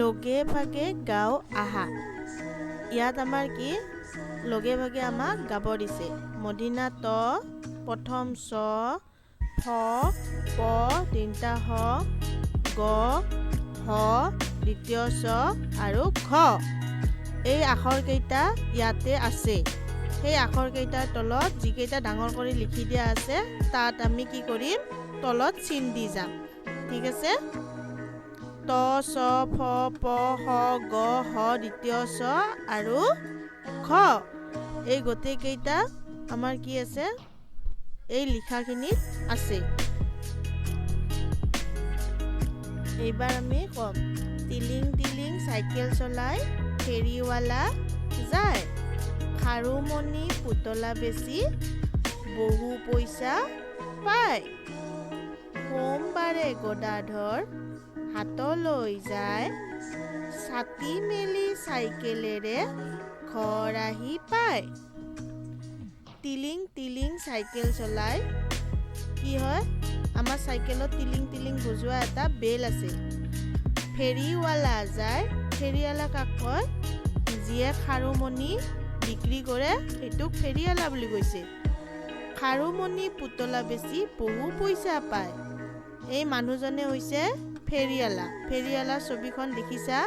লগে ভাগে গাও আহা। ইয়াত আমাৰ কি লগে ভাগে আমাক গাব দিছে। মদিনা ত, প্ৰথম চ, ফ, প, তিনিটা হ, গ, হ, দ্বিতীয় চ আৰু খ। এই আখৰকেইটা ইয়াতে আছে। সেই আখৰকেইটাৰ তলত যিকেইটা ডাঙৰ কৰি লিখি দিয়া আছে তাত আমি কি কৰিম তলত চিন দি যাম। ঠিক আছে। ত, চ, ফ, প, হ, গ, হ, দ্বিতীয় চ আৰু খ। এই গোটেইকেইটা আমাৰ কি আছে এই লিখাখিনিত আছে। এইবাৰ আমি কম টিলিং টিলিং চাইকেল চলাই ফেৰীৱালা যায়। খাৰুমণি পুতলা বেচি বহু পইচা পায়। সোমবাৰে গদাধৰ হাতলৈ যায়। ছাতি মেলি চাইকেলেৰে ঘৰ আহি পায়। টিলিং টিলিং চাইকেল চলাই কি হয় আমাৰ চাইকেলত টিলিং টিলিং বজোৱা এটা বেল আছে। ফেৰীৱালা যায়। ফেৰীৱালা কাক কয় যিয়ে খাৰুমণি বিক্ৰী কৰে সেইটোক ফেৰীৱালা বুলি কৈছে। খাৰুমণি পুতলা বেচি বহু পইচা পায়। এই মানুহজনে হৈছে ফেৰীৱালা। ফেৰীৱালা ছবিখন দেখিছা।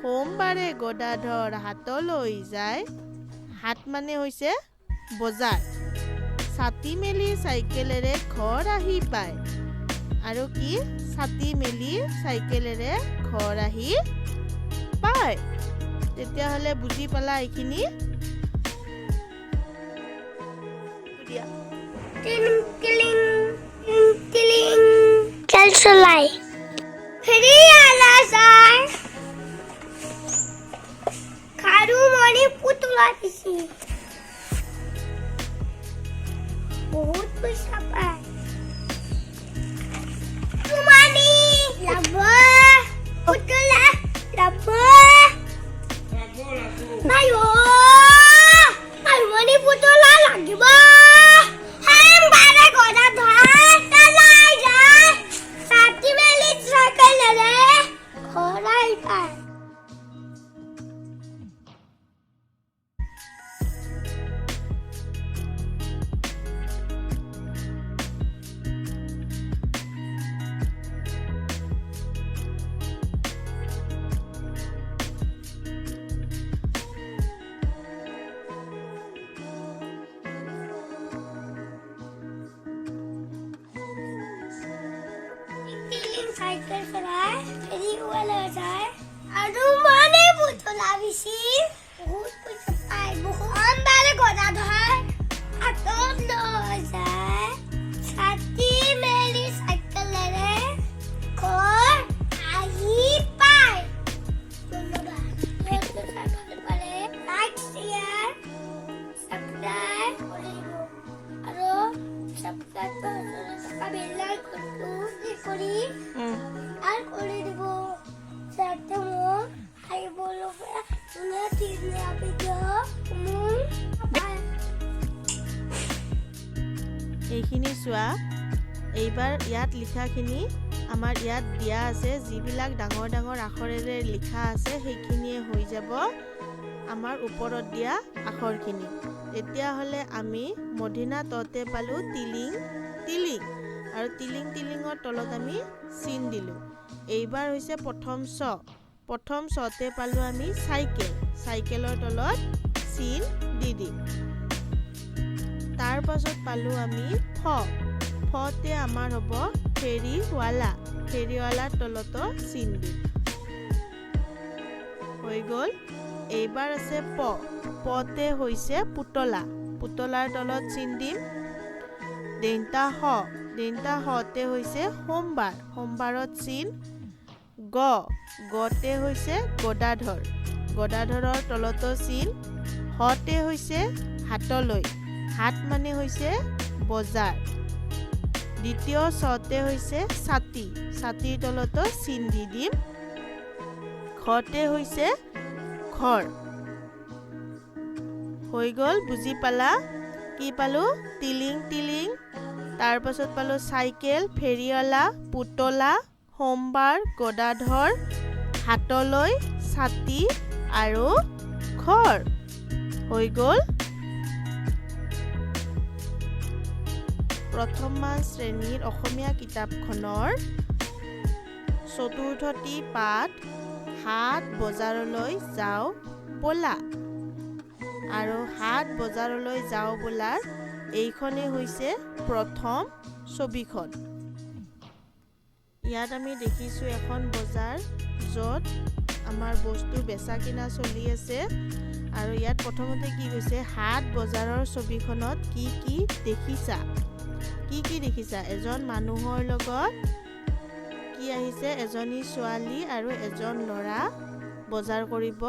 সোমবাৰে গদাধৰ হাতলৈ যায়। হাট মানে হৈছে বজাৰ। ছাতি মেলি চাইকেলেৰে ঘৰ আহি পায়। আৰু কি ছাতি মেলি চাইকেলেৰে ঘৰ আহি পায়। তেতিয়াহ'লে বুজি পালা এইখিনি? টিলিং টিলিং টিলিং চাইকেল চলাই ফেৰীৱালা যায়। খাৰুমণি পুতলা বেচি বহুত পইচা পায়। খাৰুমণি লাভ পুতলা লাভ আইও খাৰুমণি পুতলা লাগিব। সোমবাৰে গদাধৰ হাতলৈ যায়। ছাতি মেলি চাইকেলেৰে ঘৰ আহি পায়। চাইকেল চলাই ফেৰীৱালা যায়। আৰু মানে পুতলা বেচি বহুত পইচা পায়। সোমবাৰে গদাধৰ হাতলৈ যায়। ছাতি মেলি চাইকেলেৰে ঘৰ আহি পায়। ধন্যবাদ। ভাল পালে লাইক শ্বেয়াৰ ছাবস্ক্ৰাইব কৰিব আৰু ছাবস্ক্ৰাইব থকা বেল আইকনটো কৰি আৰ কৰে দিব যাতে মোৰ আহিবলগীয়া ধুনীয়া ধুনীয়া ভিডিঅ' এইখিনি চোৱা। এইবাৰ ইয়াত লিখাখিনি আমাৰ ইয়াত দিয়া আছে। যিবিলাক ডাঙৰ ডাঙৰ আখৰেৰে লিখা আছে সেইখিনিয়ে হৈ যাব আমাৰ ওপৰত দিয়া আখৰখিনি। তেতিয়াহ'লে আমি মদিনা ততে পালোঁ টিলিং টিলিং আৰু টিলিং টিলিঙৰ তলত আমি চিন দিলোঁ। এইবাৰ হৈছে প্ৰথম চ। প্ৰথম চতে পালোঁ আমি চাইকেল। চাইকেলৰ তলত চিন দি দিম। তাৰ পাছত পালোঁ আমি ফ। ফতে আমাৰ হ'ব ফেৰীৱালা। ফেৰীৱালাৰ তলতো চিন দিম। হৈ গ'ল। এইবাৰ আছে প। পতে হৈছে পুতলা। পুতলাৰ তলত চিন দিম। দেন্তা হ। দেন্তা হতে হৈছে সোমবাৰ। সোমবাৰত চিন। গ। গতে হৈছে গদাধৰ। গদাধৰৰ তলতো চিন। হতে হৈছে হাতলৈ। হাট মানে হৈছে বজাৰ। দ্বিতীয় চতে হৈছে ছাতি। ছাতিৰ তলতো চিন দি দিম। ঘতে হৈছে ঘৰ। হৈ গ'ল। বুজি পালা? কি পালোঁ? টিলিং টিলিং, তাৰ পাছত পালোঁ চাইকেল, ফেৰীৱালা, পুতলা, সোমবাৰ, গদাধৰ, হাতলৈ ছাতি আৰু ঘৰ হৈ গ'ল প্ৰথমমান শ্ৰেণীৰ অসমীয়া কিতাপখনৰ চতুৰ্থটি পাঠ হাট বজাৰলৈ যাওঁ ব'লা আৰু হাট বজাৰলৈ যাওঁ ব'লাৰ এইখনেই হৈছে প্ৰথম ছবিখন ইয়াত আমি দেখিছোঁ এখন বজাৰ য'ত আমাৰ বস্তু বেচা কিনা চলি আছে আৰু ইয়াত প্ৰথমতে কি কৈছে হাট বজাৰৰ ছবিখনত কি দেখিছা এজন মানুহৰ লগত কি আহিছে এজনী ছোৱালী আৰু এজন ল'ৰা বজাৰ কৰিব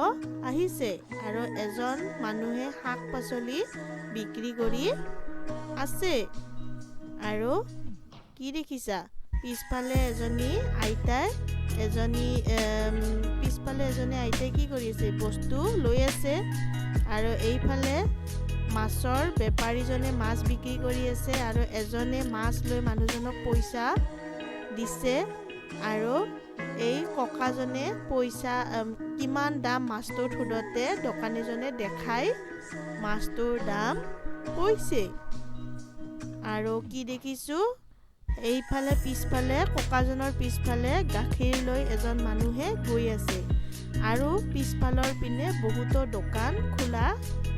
আহিছে আৰু এজন মানুহে শাক-পাচলি বিক্ৰী কৰি আছে আৰু কি দেখিছা পিছফালে এজনী আইতাই কি কৰি আছে বস্তু লৈ আছে আৰু এইফালে মাছৰ বেপাৰীজনে মাছ বিক্ৰী কৰি আছে আৰু এজনে মাছ লৈ মানুহজনক পইচা দিছে আৰু এই ককাজনে পইচা কিমান দাম মাছটোৰ সোধতে দোকানীজনে দেখাই মাছটোৰ দাম কৈছে আৰু কি দেখিছোঁ এইফালে পিছফালে ককাজনৰ পিছফালে গাখীৰ লৈ এজন মানুহে গৈ আছে আৰু পিছফালৰ পিনে বহুতো দোকান খোলা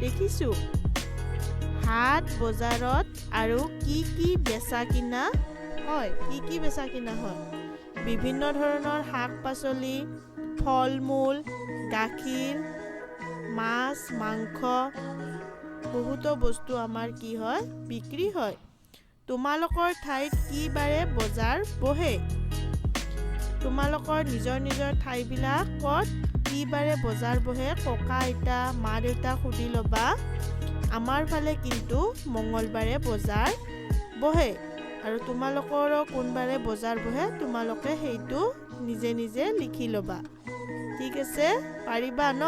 দেখিছোঁ হাট বজাৰত আৰু কি বেচা কিনা হয় বিভিন্ন ধৰণৰ শাক-পাচলি ফল-মূল গাখীৰ মাছ মাংস বহুতো বস্তু আমাৰ কি হয় বিক্ৰী হয় তোমালোকৰ ঠাইত কি বাৰে বজাৰ বহে তোমালোকৰ নিজৰ ঠাইবিলাকত কি বাৰে বজাৰ বহে ককা আইতা মা দেউতাক সুধি ল'বা আমাৰ ফালে কিন্তু মঙ্গলবাৰে বজাৰ বহে আৰু তোমালোকৰো কোনবাৰে বজাৰ বহে তোমালোকে সেইটো নিজে লিখি ল'বা ঠিক আছে পাৰিবা ন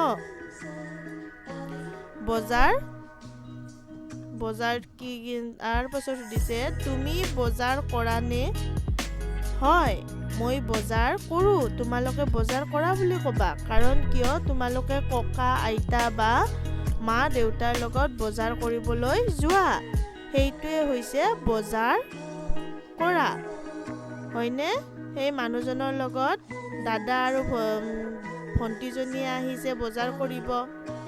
বজাৰ কি তাৰ পাছত সুধিছে তুমি বজাৰ কৰা নে হয় মই বজাৰ কৰোঁ তোমালোকে বজাৰ কৰা বুলি ক'বা কাৰণ কিয় তোমালোকে ককা আইতা বা মা দেউতাৰ লগত বজাৰ কৰিবলৈ যোৱা সেইটোৱে হৈছে বজাৰ কৰা হয়নে সেই মানুহজনৰ লগত দাদা আৰু ভণ্টিজনীয়ে আহিছে বজাৰ কৰিব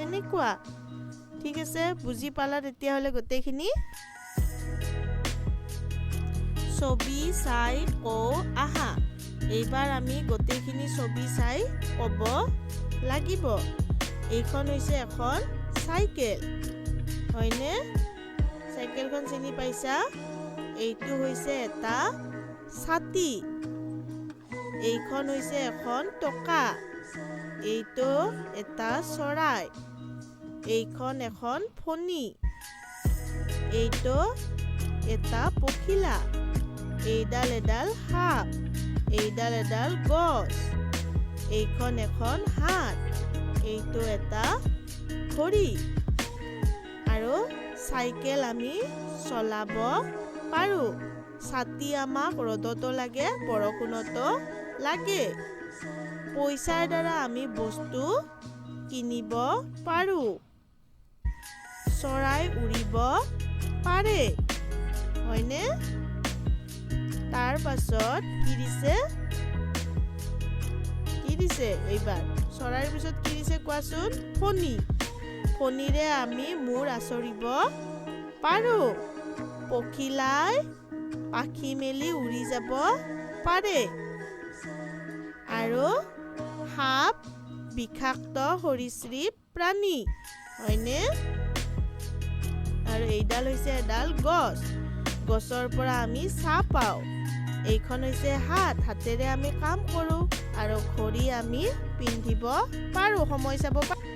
এনেকুৱা ঠিক আছে বুজি পালা তেতিয়াহ'লে গোটেইখিনি ছবি চাই কওঁ আহা এইবাৰ আমি গোটেইখিনি ছবি চাই ক'ব লাগিব এইখন হৈছে এখন চাইকেল হয়নে চাইকেলখন চিনি পাইছা এইটো হৈছে এটা ছাতি এইখন হৈছে এখন টকা এইটো এটা চৰাই এইখন এখন ফণী এইটো এটা পখিলা এইডাল এডাল সাপ এইডাল এডাল গছ এইখন এখন হাত এইটো এটা ঘড়ী আৰু চাইকেল আমি চলাব পাৰোঁ ছাতি আমাক ৰ'দতো লাগে বৰষুণতো লাগে পইচাৰ দ্বাৰা আমি বস্তু কিনিব পাৰোঁ চৰাই উৰিব পাৰে হয়নে তাৰ পাছত কি দিছে এইবাৰ চৰাইৰ পিছত কি দিছে কোৱাচোন ফণীৰে আমি মূৰ আঁচৰিব পাৰোঁ পখিলাই পাখি মেলি উৰি যাব পাৰে আৰু সাপ বিষাক্ত সৰীসৃপ প্ৰাণী হয়নে আৰু এইডাল হৈছে এডাল গছৰ পৰা আমি ছাঁ পাওঁ এইখন হৈছে হাতেৰে আমি কাম কৰোঁ আৰু ঘড়ী আমি পিন্ধিব পাৰোঁ সময় চাব পাৰোঁ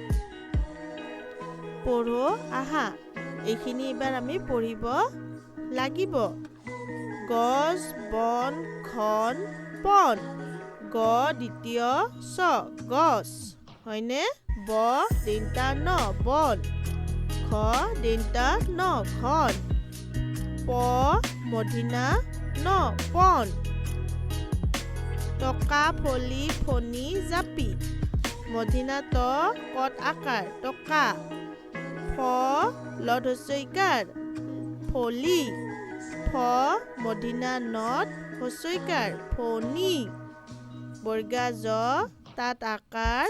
পঢ়ো আহা এইখিনি এইবাৰ আমি পঢ়িব লাগিব গছ বন খন পন গ দ্বিতীয় ছ গছ হয়নে ব দিনটা ন বন খ দিনটা ন খন প মধিনা ন পন টকা ফলি ফণি জাপি মধিনা ত কত আকাৰ টকা ফ লত হস্যইকাৰ ফলি ফ মধিনা নত হস্যইকাৰ ফণি বৰ্গা জ তাত আকাৰ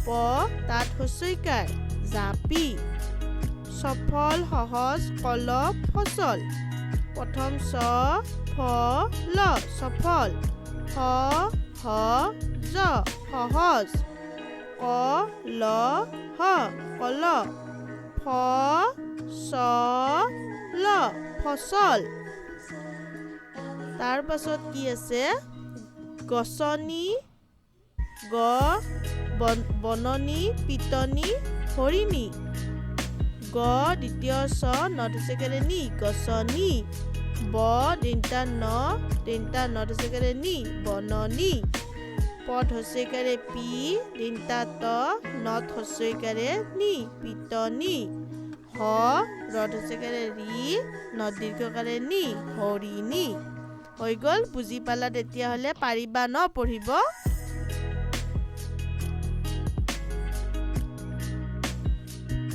প তাত হস্যইকাৰ জাপি সফল সহজ কল ফচল প্ৰথম চ ফ ল সফল হ হ জ সহজ ক ল হ কল ফ চ ল ফচল তাৰ পাছত কি আছে গছনি গ বননি পিতনি হৰিণী গ দ্বিতীয় ছ নদসেকেৰে নি গছনি ব তিনটা নদসেকেৰে নি বননি পদ হস্যইকাৰে পি তিনটা ত নত হস্যইকাৰে নি পিতনি হ ৰদ হস্যইকাৰে ৰি নত দীৰ্ঘকাৰে নি হৰিণী হৈ গ'ল বুজি পালা তেতিয়াহ'লে পাৰিবা ন পঢ়িব